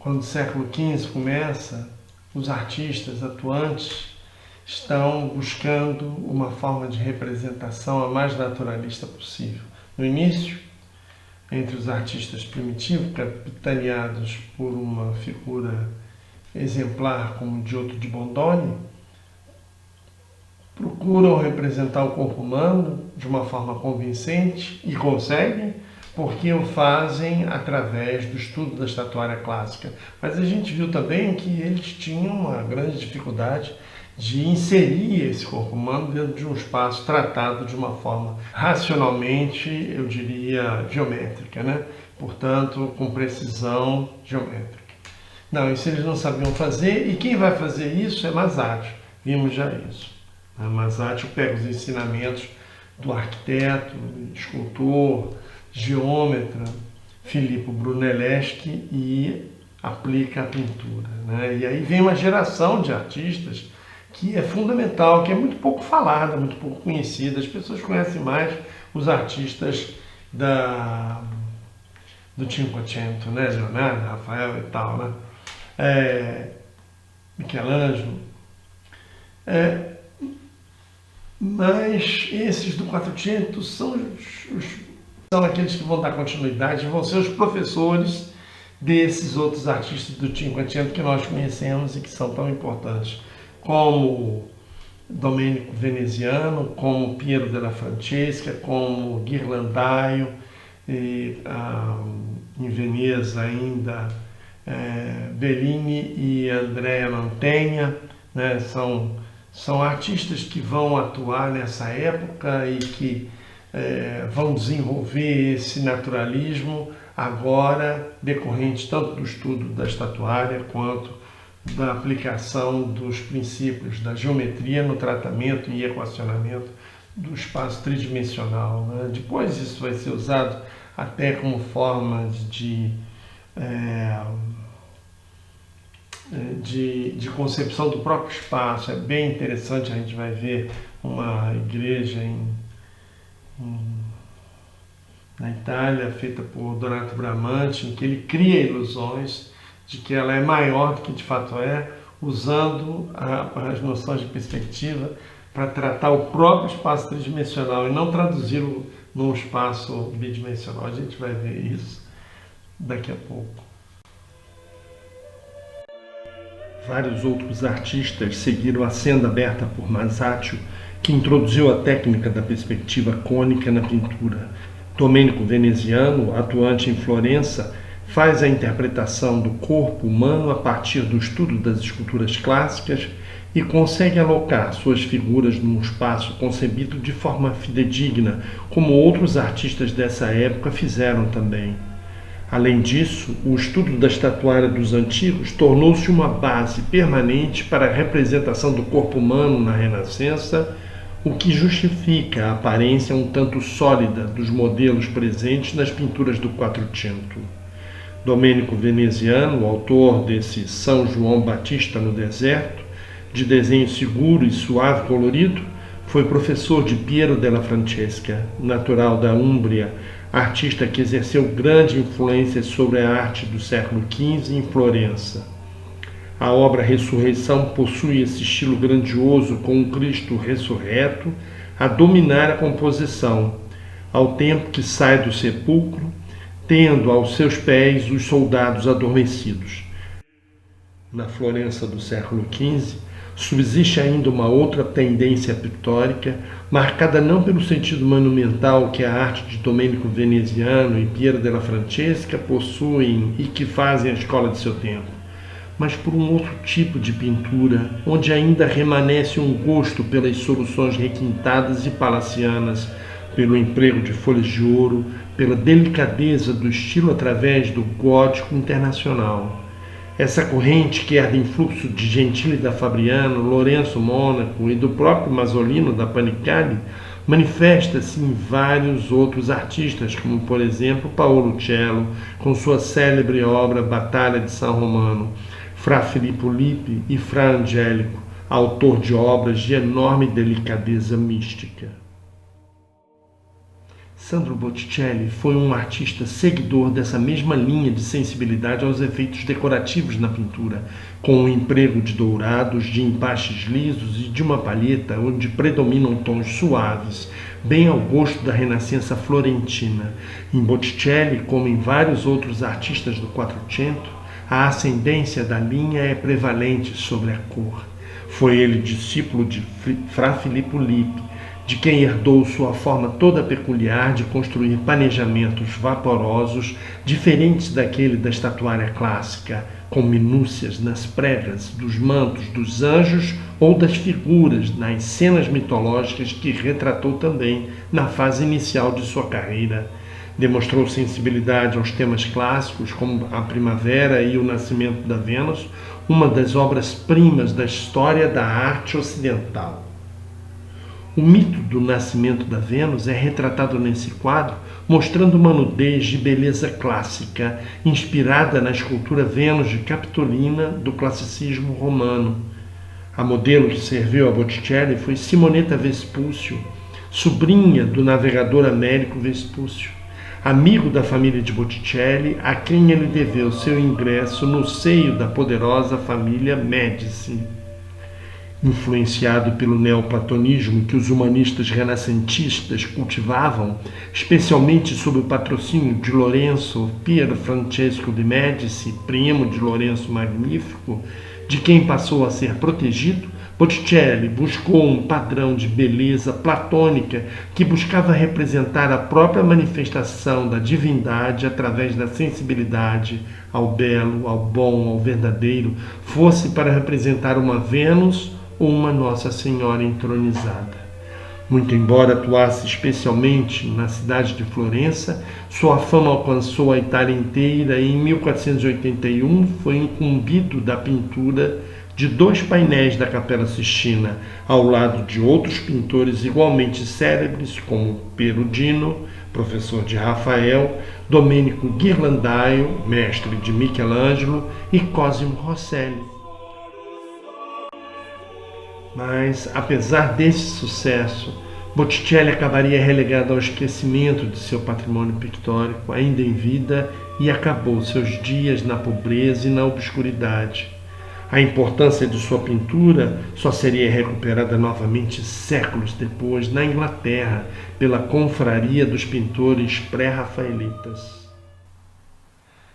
quando o século XV começa, os artistas atuantes estão buscando uma forma de representação a mais naturalista possível. No início, entre os artistas primitivos, capitaneados por uma figura exemplar como Giotto di Bondone, procuram representar o corpo humano de uma forma convincente e conseguem, porque o fazem através do estudo da estatuária clássica. Mas a gente viu também que eles tinham uma grande dificuldade de inserir esse corpo humano dentro de um espaço tratado de uma forma racionalmente, eu diria, geométrica, né? Portanto, com precisão geométrica. Não, isso eles não sabiam fazer, e quem vai fazer isso é Masaccio. Vimos já isso. Masaccio pega os ensinamentos do arquiteto, escultor, geômetra Filippo Brunelleschi e aplica a pintura, né? E aí vem uma geração de artistas que é fundamental, que é muito pouco falada, muito pouco conhecida. As pessoas conhecem mais os artistas do Cinquecento, né? Leonardo, Rafael e tal, né? Michelangelo. Mas esses do Quattrocento são aqueles que vão dar continuidade, vão ser os professores desses outros artistas do Cinquecento que nós conhecemos e que são tão importantes, como Domenico Veneziano, como Piero della Francesca, como Ghirlandaio, e, em Veneza ainda Bellini e Andrea Mantegna, né? São artistas que vão atuar nessa época e que vão desenvolver esse naturalismo agora decorrente tanto do estudo da estatuária quanto da aplicação dos princípios da geometria no tratamento e equacionamento do espaço tridimensional, né? Depois isso vai ser usado até como forma de concepção do próprio espaço. É bem interessante, a gente vai ver uma igreja na Itália, feita por Donato Bramante, em que ele cria ilusões de que ela é maior do que de fato é, usando as noções de perspectiva para tratar o próprio espaço tridimensional e não traduzi-lo num espaço bidimensional. A gente vai ver isso daqui a pouco. Vários outros artistas seguiram a senda aberta por Masaccio, que introduziu a técnica da perspectiva cônica na pintura. Domenico Veneziano, atuante em Florença, faz a interpretação do corpo humano a partir do estudo das esculturas clássicas e consegue alocar suas figuras num espaço concebido de forma fidedigna, como outros artistas dessa época fizeram também. Além disso, o estudo da estatuária dos antigos tornou-se uma base permanente para a representação do corpo humano na Renascença, o que justifica a aparência um tanto sólida dos modelos presentes nas pinturas do Quattrocento. Domenico Veneziano, autor desse São João Batista no Deserto, de desenho seguro e suave colorido, foi professor de Piero della Francesca, natural da Úmbria, artista que exerceu grande influência sobre a arte do século XV em Florença. A obra Ressurreição possui esse estilo grandioso com um Cristo ressurreto a dominar a composição, ao tempo que sai do sepulcro, tendo aos seus pés os soldados adormecidos. Na Florença do século XV, subsiste ainda uma outra tendência pictórica, marcada não pelo sentido monumental que a arte de Domenico Veneziano e Piero della Francesca possuem e que fazem a escola de seu tempo, mas por um outro tipo de pintura, onde ainda remanesce um gosto pelas soluções requintadas e palacianas, pelo emprego de folhas de ouro, pela delicadeza do estilo através do gótico internacional. Essa corrente, que herda influxo de Gentili da Fabriano, Lourenço Mônaco e do próprio Masolino da Panicali, manifesta-se em vários outros artistas, como por exemplo Paolo Cello, com sua célebre obra Batalha de San Romano, Fra Filippo Lippi e Fra Angelico, autor de obras de enorme delicadeza mística. Sandro Botticelli foi um artista seguidor dessa mesma linha de sensibilidade aos efeitos decorativos na pintura, com o emprego de dourados, de empastes lisos e de uma palheta onde predominam tons suaves, bem ao gosto da Renascença florentina. Em Botticelli, como em vários outros artistas do Quattrocento, a ascendência da linha é prevalente sobre a cor. Foi ele discípulo de Fra Filippo Lippi, de quem herdou sua forma toda peculiar de construir planejamentos vaporosos, diferentes daquele da estatuária clássica, com minúcias nas pregas dos mantos dos anjos ou das figuras nas cenas mitológicas que retratou também na fase inicial de sua carreira. Demonstrou sensibilidade aos temas clássicos, como a Primavera e o Nascimento da Vênus, uma das obras-primas da história da arte ocidental. O mito do nascimento da Vênus é retratado nesse quadro, mostrando uma nudez de beleza clássica, inspirada na escultura Vênus de Capitolina do classicismo romano. A modelo que serviu a Botticelli foi Simonetta Vespúcio, sobrinha do navegador Américo Vespúcio, amigo da família de Botticelli, a quem ele deveu seu ingresso no seio da poderosa família Médici. Influenciado pelo neoplatonismo que os humanistas renascentistas cultivavam, especialmente sob o patrocínio de Lorenzo Pier Francesco de Médici, primo de Lourenço Magnífico, de quem passou a ser protegido, Botticelli buscou um padrão de beleza platônica que buscava representar a própria manifestação da divindade através da sensibilidade ao belo, ao bom, ao verdadeiro, fosse para representar uma Vênus ou uma Nossa Senhora entronizada. Muito embora atuasse especialmente na cidade de Florença, sua fama alcançou a Itália inteira e em 1481 foi incumbido da pintura de 2 painéis da Capela Sistina, ao lado de outros pintores igualmente célebres como Perugino, professor de Rafael, Domenico Ghirlandaio, mestre de Michelangelo, e Cosimo Rosselli. Mas, apesar desse sucesso, Botticelli acabaria relegado ao esquecimento de seu patrimônio pictórico ainda em vida e acabou seus dias na pobreza e na obscuridade. A importância de sua pintura só seria recuperada novamente séculos depois na Inglaterra pela confraria dos pintores pré-rafaelitas.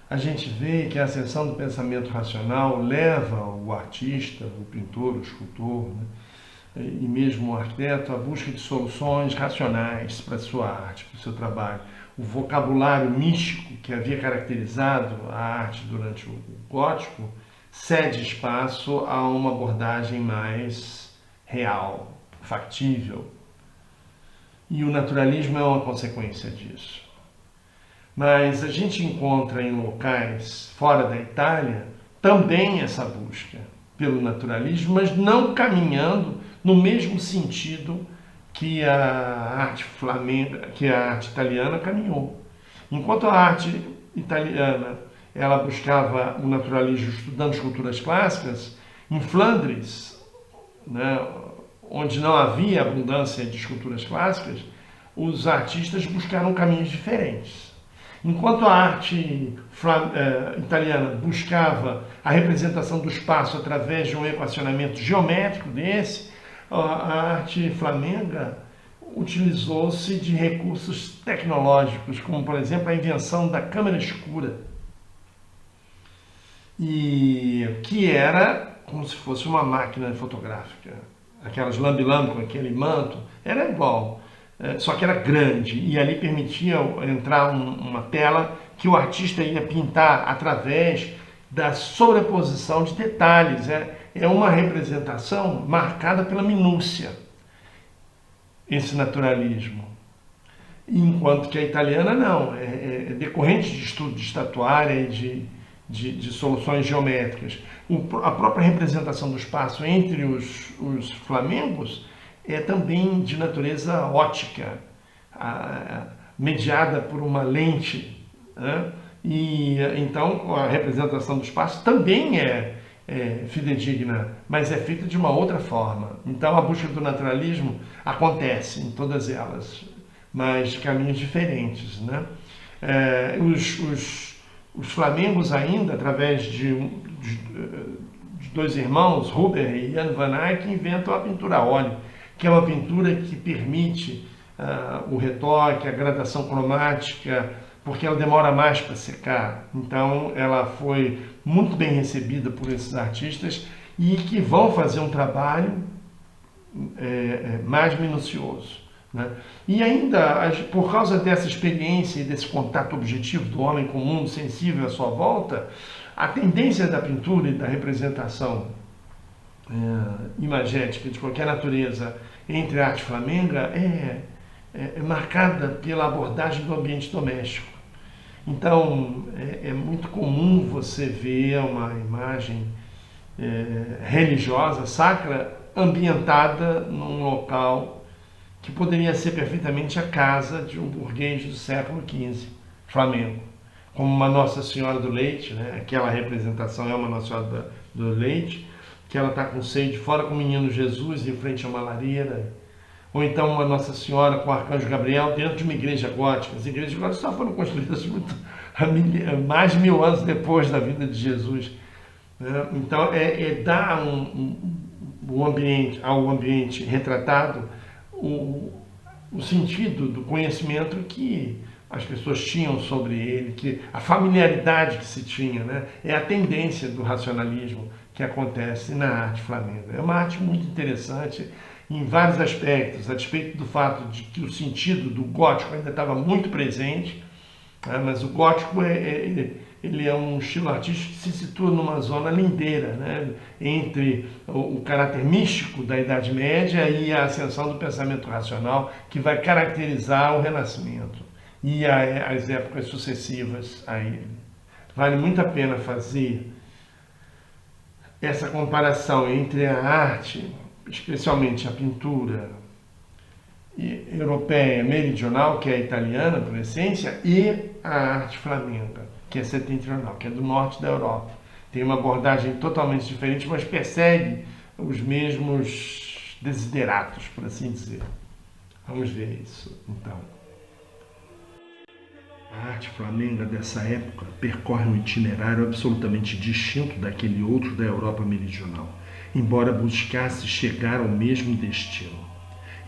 A gente vê que a ascensão do pensamento racional leva o artista, o pintor, o escultor, e mesmo o arquiteto à busca de soluções racionais para a sua arte, para o seu trabalho. O vocabulário místico que havia caracterizado a arte durante o gótico cede espaço a uma abordagem mais real, factível. E o naturalismo é uma consequência disso. Mas a gente encontra em locais fora da Itália também essa busca pelo naturalismo, mas não caminhando no mesmo sentido que a arte flamenga, que a arte italiana caminhou. Enquanto a arte italiana ela buscava o naturalismo estudando esculturas clássicas, em Flandres, onde não havia abundância de esculturas clássicas, os artistas buscaram caminhos diferentes. Enquanto a arte italiana buscava a representação do espaço através de um equacionamento geométrico desse, a arte flamenga utilizou-se de recursos tecnológicos, como, por exemplo, a invenção da câmera escura, e que era como se fosse uma máquina fotográfica. Aquelas lambi-lambi com aquele manto, era igual. Só que era grande e ali permitia entrar uma tela que o artista ia pintar através da sobreposição de detalhes. É uma representação marcada pela minúcia, esse naturalismo. Enquanto que a italiana não, é decorrente de estudo de estatuária e de soluções geométricas. A própria representação do espaço entre os flamengos é também de natureza ótica, mediada por uma lente, e então a representação do espaço também é fidedigna, mas é feita de uma outra forma. Então a busca do naturalismo acontece em todas elas, mas de caminhos diferentes, né? Os Flamengos ainda, através de dois irmãos, Huber e Jan van Eyck, inventam a pintura a óleo, que é uma pintura que permite o retoque, a gradação cromática, porque ela demora mais para secar. Então ela foi muito bem recebida por esses artistas e que vão fazer um trabalho mais minucioso, né? E ainda, por causa dessa experiência e desse contato objetivo do homem com o mundo sensível à sua volta, a tendência da pintura e da representação imagética de qualquer natureza entre a arte flamenga é marcada pela abordagem do ambiente doméstico. Então, é muito comum você ver uma imagem religiosa, sacra, ambientada num local que poderia ser perfeitamente a casa de um burguês do século XV, flamengo, como uma Nossa Senhora do Leite, né? Aquela representação é uma Nossa Senhora do Leite, que ela está com o seio de fora com o menino Jesus em frente a uma lareira, ou então uma Nossa Senhora com o Arcanjo Gabriel dentro de uma igreja gótica. As igrejas góticas só foram construídas mais de 1000 anos depois da vida de Jesus, né? Então dar ao ambiente retratado o sentido do conhecimento que as pessoas tinham sobre ele, que a familiaridade que se tinha, né? É a tendência do racionalismo que acontece na arte flamenga. É uma arte muito interessante em vários aspectos, a despeito do fato de que o sentido do gótico ainda estava muito presente, né? Mas o gótico ele é um estilo artístico que se situa numa zona lindeira, né? Entre o caráter místico da Idade Média e a ascensão do pensamento racional, que vai caracterizar o Renascimento e as épocas sucessivas a ele. Vale muito a pena fazer essa comparação entre a arte, especialmente a pintura europeia meridional, que é italiana por essência, e a arte flamenga, que é setentrional, que é do norte da Europa. Tem uma abordagem totalmente diferente, mas persegue os mesmos desideratos, por assim dizer. Vamos ver isso, então. A arte flamenga dessa época percorre um itinerário absolutamente distinto daquele outro da Europa meridional, embora buscasse chegar ao mesmo destino.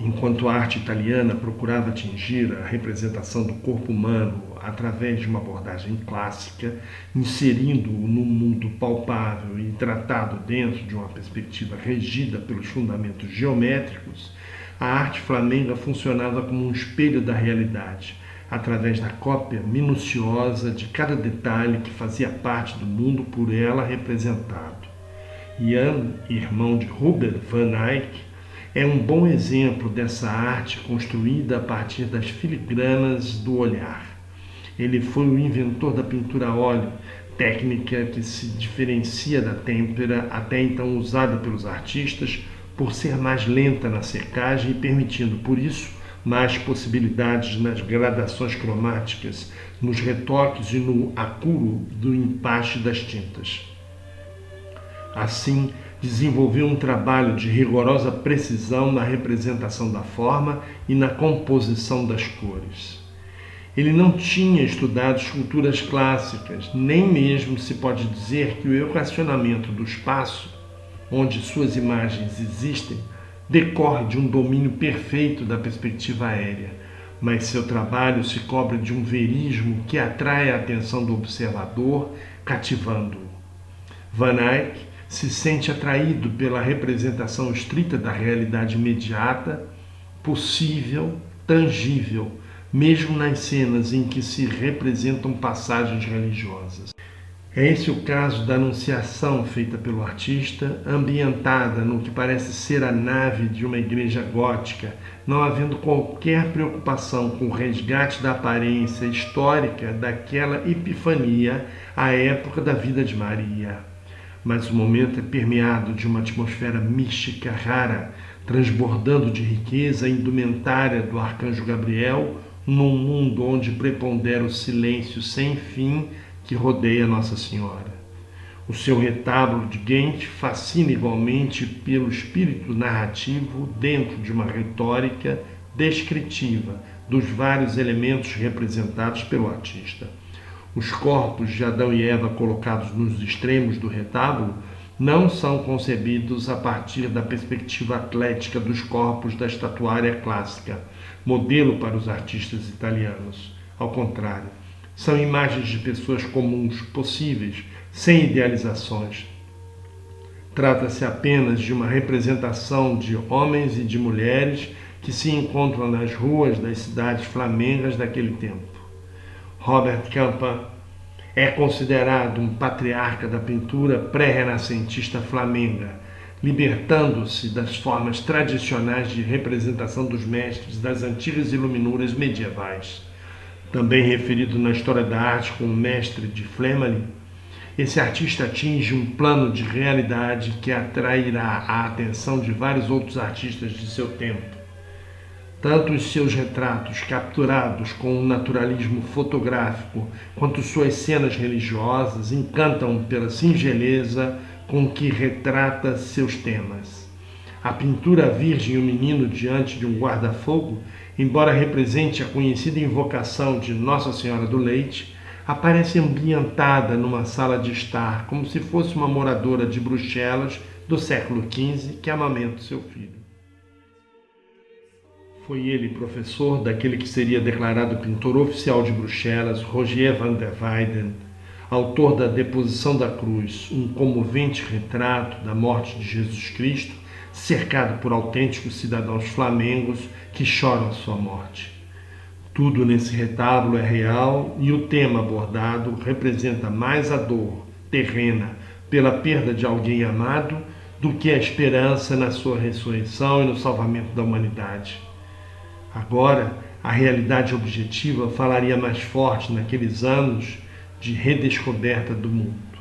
Enquanto a arte italiana procurava atingir a representação do corpo humano através de uma abordagem clássica, inserindo-o no mundo palpável e tratado dentro de uma perspectiva regida pelos fundamentos geométricos, a arte flamenga funcionava como um espelho da realidade, através da cópia minuciosa de cada detalhe que fazia parte do mundo por ela representado. Jan, irmão de Huber van Eyck, é um bom exemplo dessa arte construída a partir das filigranas do olhar. Ele foi o inventor da pintura a óleo, técnica que se diferencia da têmpera até então usada pelos artistas por ser mais lenta na secagem e permitindo, por isso, mais possibilidades nas gradações cromáticas, nos retoques e no acuro do empaste das tintas. Assim, desenvolveu um trabalho de rigorosa precisão na representação da forma e na composição das cores. Ele não tinha estudado esculturas clássicas, nem mesmo se pode dizer que o equacionamento do espaço, onde suas imagens existem, decorre de um domínio perfeito da perspectiva aérea, mas seu trabalho se cobre de um verismo que atrai a atenção do observador, cativando-o. Van Eyck se sente atraído pela representação estrita da realidade imediata, possível, tangível, mesmo nas cenas em que se representam passagens religiosas. É esse o caso da Anunciação feita pelo artista, ambientada no que parece ser a nave de uma igreja gótica, não havendo qualquer preocupação com o resgate da aparência histórica daquela epifania à época da vida de Maria. Mas o momento é permeado de uma atmosfera mística rara, transbordando de riqueza a indumentária do Arcanjo Gabriel, num mundo onde prepondera o silêncio sem fim que rodeia Nossa Senhora. O seu retábulo de Ghent fascina igualmente pelo espírito narrativo dentro de uma retórica descritiva dos vários elementos representados pelo artista. Os corpos de Adão e Eva colocados nos extremos do retábulo não são concebidos a partir da perspectiva atlética dos corpos da estatuária clássica, modelo para os artistas italianos. Ao contrário, são imagens de pessoas comuns, possíveis, sem idealizações. Trata-se apenas de uma representação de homens e de mulheres que se encontram nas ruas das cidades flamengas daquele tempo. Robert Campan é considerado um patriarca da pintura pré-renascentista flamenga, libertando-se das formas tradicionais de representação dos mestres das antigas iluminuras medievais. Também referido na história da arte como mestre de Flammarion, esse artista atinge um plano de realidade que atrairá a atenção de vários outros artistas de seu tempo. Tanto os seus retratos capturados com um naturalismo fotográfico, quanto suas cenas religiosas encantam pela singeleza com que retrata seus temas. A pintura Virgem e o Menino diante de um guarda-fogo, embora represente a conhecida invocação de Nossa Senhora do Leite, aparece ambientada numa sala de estar, como se fosse uma moradora de Bruxelas do século XV que amamenta seu filho. Foi ele professor daquele que seria declarado pintor oficial de Bruxelas, Rogier van der Weyden, autor da Deposição da Cruz, um comovente retrato da morte de Jesus Cristo, cercado por autênticos cidadãos flamengos que choram a sua morte. Tudo nesse retábulo é real e o tema abordado representa mais a dor terrena pela perda de alguém amado do que a esperança na sua ressurreição e no salvamento da humanidade. Agora, a realidade objetiva falaria mais forte naqueles anos de redescoberta do mundo.